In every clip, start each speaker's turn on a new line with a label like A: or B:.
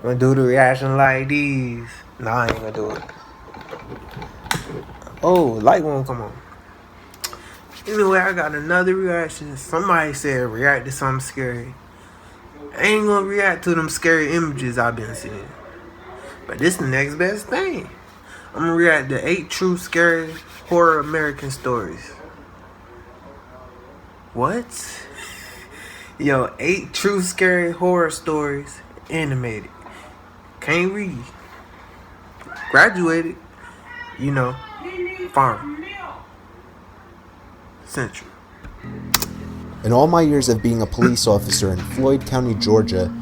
A: I'm gonna do the reaction like these. Nah, I ain't gonna do it. Oh, light won't come on. Anyway, I got another reaction. Somebody said react to something scary. I ain't gonna react to them scary images I've been seeing. But this the next best thing. I'm gonna react to 8 true scary horror American stories. What? Yo, 8 true scary horror stories animated. Can't read. Graduated. You know. Farm. Central.
B: In all my years of being a police officer in Floyd County, Georgia,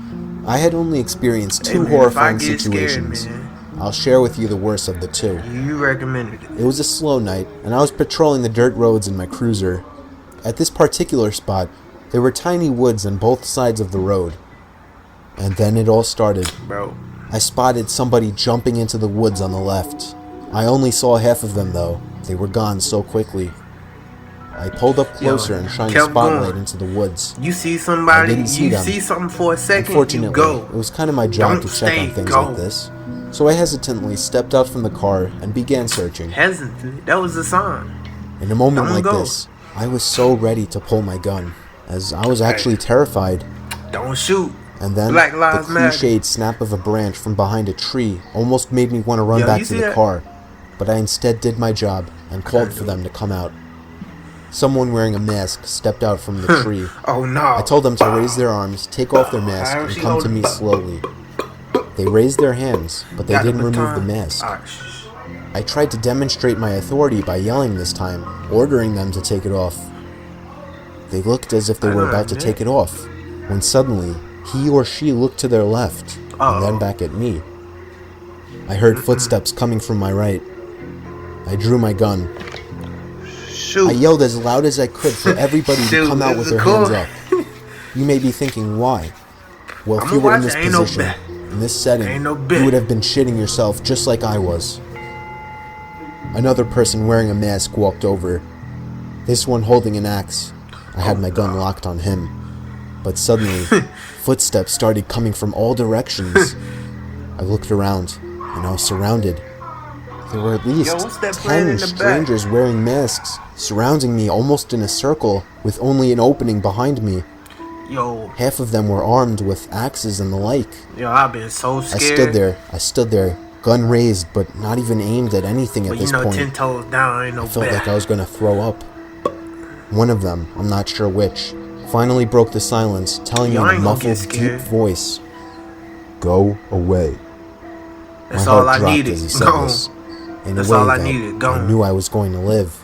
B: I had only experienced 2 horrifying situations.
A: Scared,
B: I'll share with you the worst of the 2.
A: You recommended it.
B: It was a slow night, and I was patrolling the dirt roads in my cruiser. At this particular spot, there were tiny woods on both sides of the road. And then it all started.
A: Bro.
B: I spotted somebody jumping into the woods on the left. I only saw half of them, though. They were gone so quickly. I pulled up closer and shined a spotlight into the woods.
A: You see somebody,
B: you
A: see something for a second,
B: Unfortunately,
A: you go.
B: It was kind of my job to check on things like this. So I hesitantly stepped out from the car and began searching.
A: Hesitantly? That was the sign.
B: In a moment like this, I was so ready to pull my gun, as I was actually terrified.
A: Don't shoot.
B: And then the cliched snap of a branch from behind a tree almost made me want to run back to the car. But I instead did my job and called for them to come out. Someone wearing a mask stepped out from the tree.
A: Oh no.
B: I told them to raise their arms, take off their mask, and come to me slowly. They raised their hands, but they didn't remove the mask. I tried to demonstrate my authority by yelling this time, ordering them to take it off. They looked as if they were about to take it off, when suddenly, he or she looked to their left, and then back at me. I heard footsteps coming from my right. I drew my gun. I yelled as loud as I could for everybody to come out with their hands up. You may be thinking, why? Well, if you were in this position, in this setting, you would have been shitting yourself just like I was. Another person wearing a mask walked over, this one holding an axe. I had my gun locked on him. But suddenly, footsteps started coming from all directions. I looked around, and I was surrounded. There were at least 10 strangers wearing masks, surrounding me almost in a circle, with only an opening behind me. Half of them were armed with axes and the like.
A: I've been so scared.
B: I stood there, gun raised, but not even aimed at anything at this point.
A: 10 toes down, ain't no
B: I felt like I was going to throw up. One of them, I'm not sure which, finally broke the silence, telling me in a muffled, deep voice, "Go away."
A: That's all I needed.
B: Go. In a way that I knew I was going to live.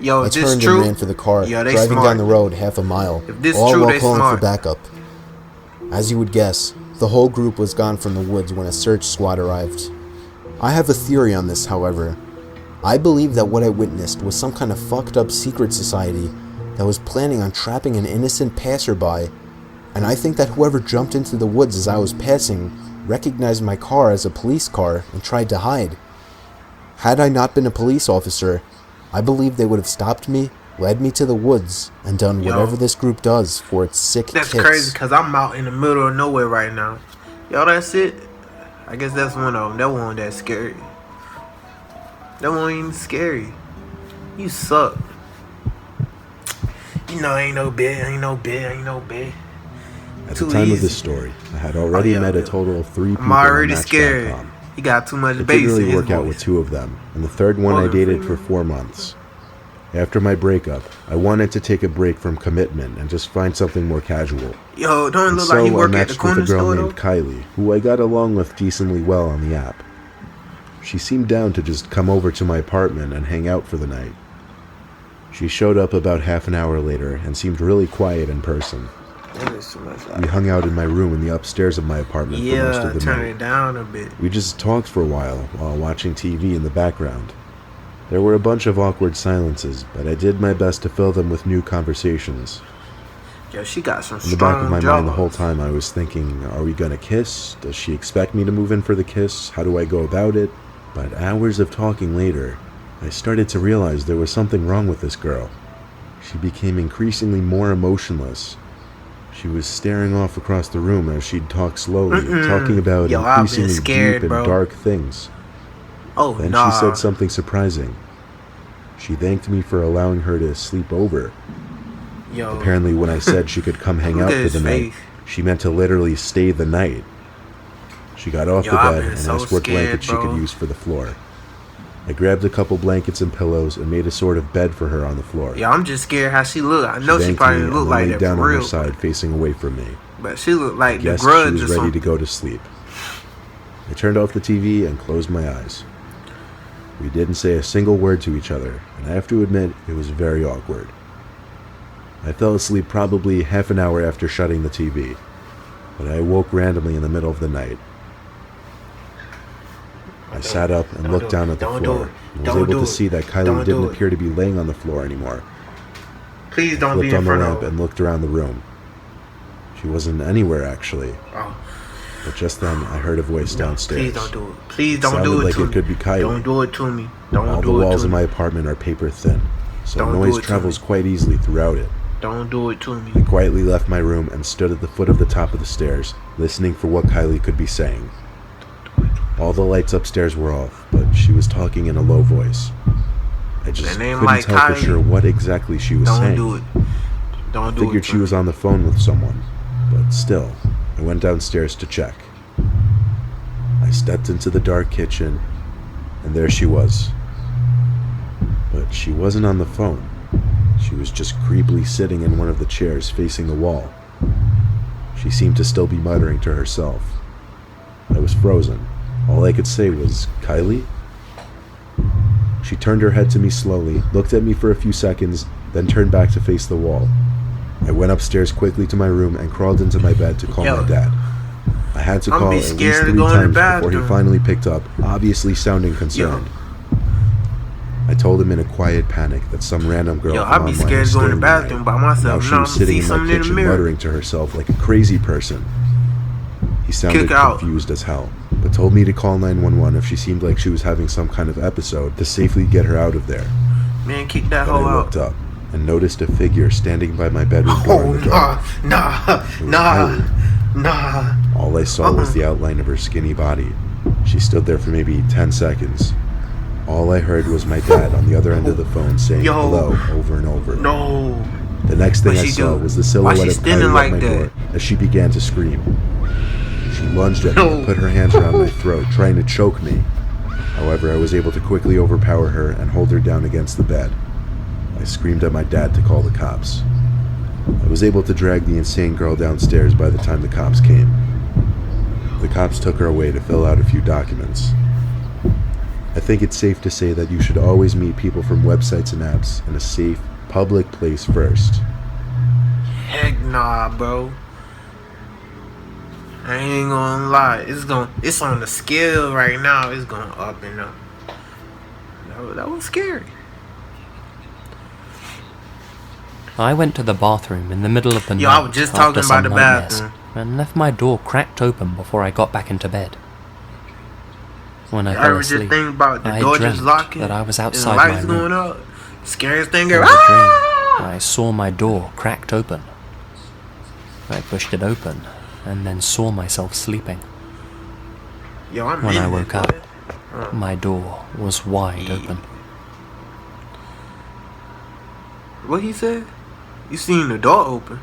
B: I turned and ran for the car, driving down the road half a mile, all while calling for backup. As you would guess, the whole group was gone from the woods when a search squad arrived. I have a theory on this, however. I believe that what I witnessed was some kind of fucked up secret society that was planning on trapping an innocent passerby, and I think that whoever jumped into the woods as I was passing recognized my car as a police car and tried to hide. Had I not been a police officer, I believe they would have stopped me, led me to the woods, and done whatever this group does for its sick kicks.
A: That's crazy, because I'm out in the middle of nowhere right now. That's it. I guess that's one of them. That one that's scary. That one ain't scary. You suck. Ain't no bed.
C: At the time of this story, I had already met a total of 3 people.
A: I'm already scared. He got too much bass in his voice.
C: It didn't really work out with 2 of them, and the third one I dated for 4 months. After my breakup, I wanted to take a break from commitment and just find something more casual.
A: Don't it look like you work at the corner store,
C: with a girl named Kylie, who I got along with decently well on the app. She seemed down to just come over to my apartment and hang out for the night. She showed up about half an hour later and seemed really quiet in person. We hung out in my room in the upstairs of my apartment for most of the night.
A: Turn it down a bit.
C: We just talked for a while watching TV in the background. There were a bunch of awkward silences, but I did my best to fill them with new conversations.
A: She got some strong
C: In the back of my mind the whole time I was thinking, are we gonna kiss? Does she expect me to move in for the kiss? How do I go about it? But hours of talking later, I started to realize there was something wrong with this girl. She became increasingly more emotionless. She was staring off across the room as she'd talk slowly, talking about increasingly
A: scared,
C: deep and dark things. Then she said something surprising. She thanked me for allowing her to sleep over. Apparently when I said she could come hang out for the night, she meant to literally stay the night. She got off the bed and asked what blankets she could use for the floor. I grabbed a couple blankets and pillows and made a sort of bed for her on the floor.
A: Yeah, I'm just scared how she look. I know she probably look like that
C: down
A: for real.
C: On her side, facing away from me.
A: But she looked like The Grudge or something.
C: She was ready to go to sleep. I turned off the TV and closed my eyes. We didn't say a single word to each other, and I have to admit it was very awkward. I fell asleep probably half an hour after shutting the TV, but I awoke randomly in the middle of the night. I sat up and looked down at the floor and was able to see that Kylie didn't appear to be laying on the floor anymore.
A: Please don't be in
C: front of her. I flipped on the lamp
A: of
C: and looked around the room. She wasn't anywhere, actually.
A: Oh.
C: But just then, I heard a voice downstairs.
A: Please don't do it. Please don't do it
C: like
A: to me.
C: It could be Kylie.
A: Don't do it to me. Don't do it to me.
C: All the walls in my apartment are paper thin, so noise travels quite easily throughout it.
A: Don't do it to me.
C: I quietly left my room and stood at the foot of the top of the stairs, listening for what Kylie could be saying. All the lights upstairs were off, but she was talking in a low voice. I just couldn't tell for sure what exactly she was saying.
A: Don't do it. Don't do it.
C: I figured she was on the phone with someone, but still, I went downstairs to check. I stepped into the dark kitchen, and there she was. But she wasn't on the phone. She was just creepily sitting in one of the chairs facing the wall. She seemed to still be muttering to herself. I was frozen. All I could say was, "Kylie?" She turned her head to me slowly, looked at me for a few seconds, then turned back to face the wall. I went upstairs quickly to my room and crawled into my bed to call my dad. I had to call at least 3 times before he finally picked up, obviously sounding concerned. I told him in a quiet panic that some random girl from
A: I'd be scared to go in the bathroom by myself.
C: Now she was sitting in my kitchen muttering to herself like a crazy person. He sounded confused as hell, but told me to call 911 if she seemed like she was having some kind of episode to safely get her out of there.
A: Man, kick that hoe out.
C: I looked up and noticed a figure standing by my bedroom door in the dark.
A: Nah.
C: All I saw was the outline of her skinny body. She stood there for maybe 10 seconds. All I heard was my dad on the other end of the phone saying hello over and over.
A: No.
C: The next thing I saw was the silhouette of Kylie at my door as she began to scream. She lunged at me and put her hands around my throat, trying to choke me. However, I was able to quickly overpower her and hold her down against the bed. I screamed at my dad to call the cops. I was able to drag the insane girl downstairs by the time the cops came. The cops took her away to fill out a few documents. I think it's safe to say that you should always meet people from websites and apps in a safe, public place first.
A: Heck nah, bro. I ain't gonna lie. It's on the scale right now. It's going up and up. That was scary.
D: I went to the bathroom in the middle of the night.
A: I was just talking about the bathroom.
D: And left my door cracked open before I got back into bed. When I fell asleep, I dreamt that I was outside my room.
A: Going up. Scariest thing
D: ever. I saw my door cracked open. I pushed it open and then saw myself sleeping. When I woke up, my door was wide open.
A: What he said? You seen the door open?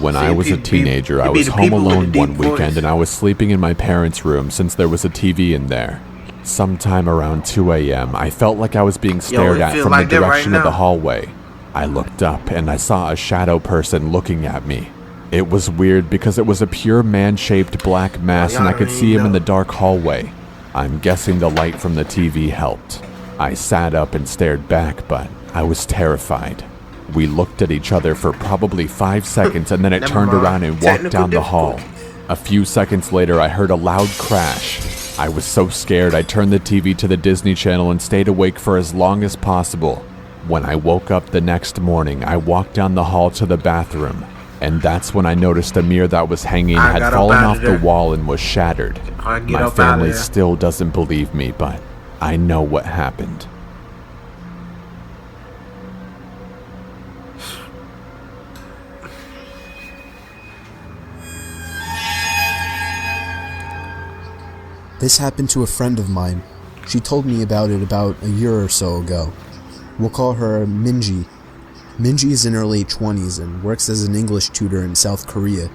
E: When I was a teenager, I was home alone one weekend and I was sleeping in my parents' room since there was a TV in there. Sometime around 2 a.m., I felt like I was being stared at from the direction of the hallway. I looked up and I saw a shadow person looking at me. It was weird because it was a pure man-shaped black mass and I could see him in the dark hallway. I'm guessing the light from the TV helped. I sat up and stared back, but I was terrified. We looked at each other for probably 5 seconds and then it turned around and walked down the hall. A few seconds later, I heard a loud crash. I was so scared I turned the TV to the Disney Channel and stayed awake for as long as possible. When I woke up the next morning, I walked down the hall to the bathroom. And that's when I noticed a mirror that was hanging had fallen off the wall and was shattered. My family still doesn't believe me, but I know what happened.
B: This happened to a friend of mine. She told me about it about a year or so ago. We'll call her Minji. Minji is in her late 20s and works as an English tutor in South Korea.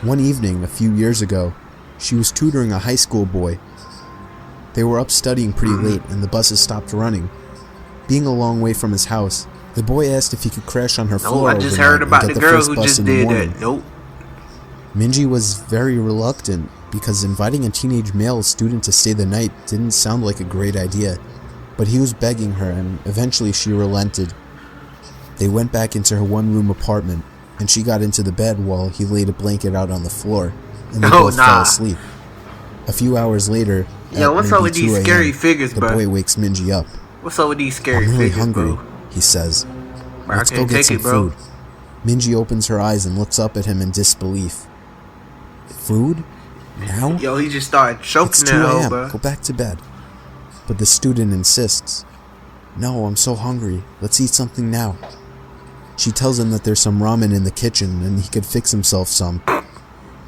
B: One evening, a few years ago, she was tutoring a high school boy. They were up studying pretty late and the buses stopped running. Being a long way from his house, the boy asked if he could crash on her floor
A: I just heard about the girl who just did that. Nope.
B: Minji was very reluctant because inviting a teenage male student to stay the night didn't sound like a great idea. But he was begging her and eventually she relented. They went back into her one-room apartment, and she got into the bed while he laid a blanket out on the floor, and they both fell asleep. A few hours later,
A: what's up with these scary figures,
B: the boy wakes Minji up.
A: What's up with these scary figures,
B: I'm really hungry, he says. Let's go get some food. Minji opens her eyes and looks up at him in disbelief. Food? Now?
A: Yo, he just started choking.
B: It's 2 a.m. Go back to bed. But the student insists. No, I'm so hungry. Let's eat something now. She tells him that there's some ramen in the kitchen and he could fix himself some.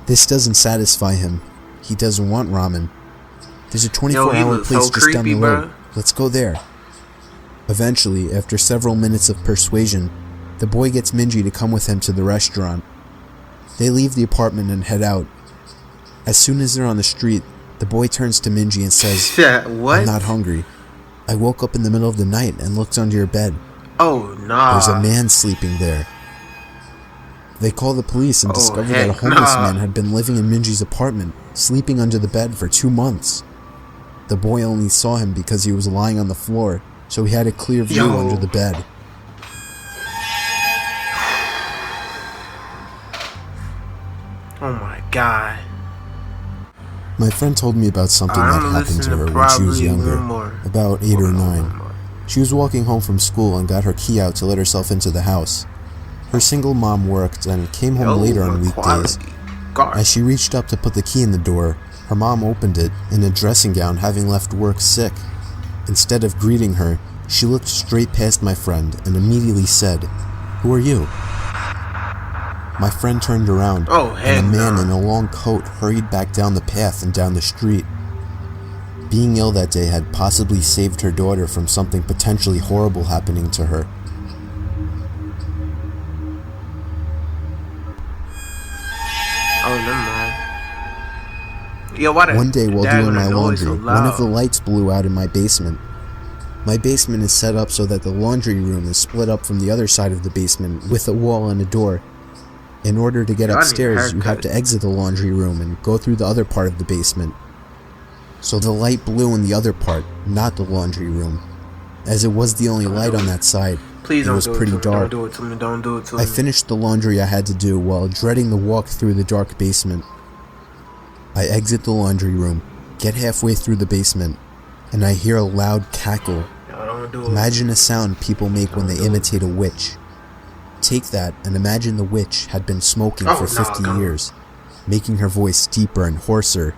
B: This doesn't satisfy him. He doesn't want ramen. There's a 24-hour place just down the road. Let's go there. Eventually, after several minutes of persuasion, the boy gets Minji to come with him to the restaurant. They leave the apartment and head out. As soon as they're on the street, the boy turns to Minji and says, I'm not hungry. I woke up in the middle of the night and looked under your bed.
A: Oh, nah.
B: There's a man sleeping there. They call the police and discover that a homeless man had been living in Minji's apartment, sleeping under the bed for 2 months. The boy only saw him because he was lying on the floor, so he had a clear view under the bed.
A: Oh my god.
B: My friend told me about something that happened to her when she was younger, about 8 or 9. She was walking home from school and got her key out to let herself into the house. Her single mom worked and came home later on weekdays. As she reached up to put the key in the door, her mom opened it in a dressing gown, having left work sick. Instead of greeting her, she looked straight past my friend and immediately said, "Who are you?" My friend turned around, and a man in a long coat hurried back down the path and down the street. Being ill that day had possibly saved her daughter from something potentially horrible happening to her. One day while doing my laundry, one of the lights blew out in my basement. My basement is set up so that the laundry room is split up from the other side of the basement with a wall and a door. In order to get upstairs, you have to exit the laundry room and go through the other part of the basement. So the light blew in the other part, not the laundry room. As it was the only light on that side, it was pretty dark. I finished the laundry I had to do while dreading the walk through the dark basement. I exit the laundry room, get halfway through the basement, and I hear a loud cackle. Imagine a sound people make when they imitate a witch. Take that and imagine the witch had been smoking for 50 years, making her voice deeper and hoarser.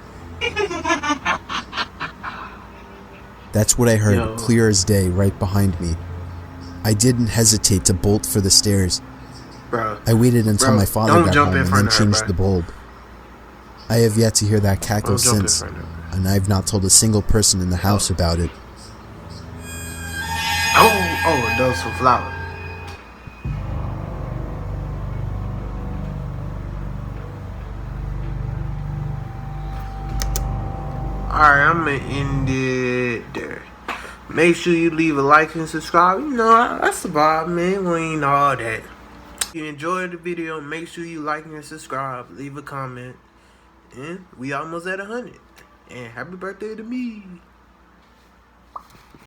B: That's what I heard clear as day right behind me. I didn't hesitate to bolt for the stairs. I waited until my father got home and then changed the bulb. I have yet to hear that cackle since, and I have not told a single person in the house about it.
A: Oh, those for flowers. Alright, I'm gonna end it there. Make sure you leave a like and subscribe. You know, that's the vibe, man. We ain't all that. If you enjoyed the video, make sure you like and subscribe. Leave a comment. And we almost at 100. And happy birthday to me.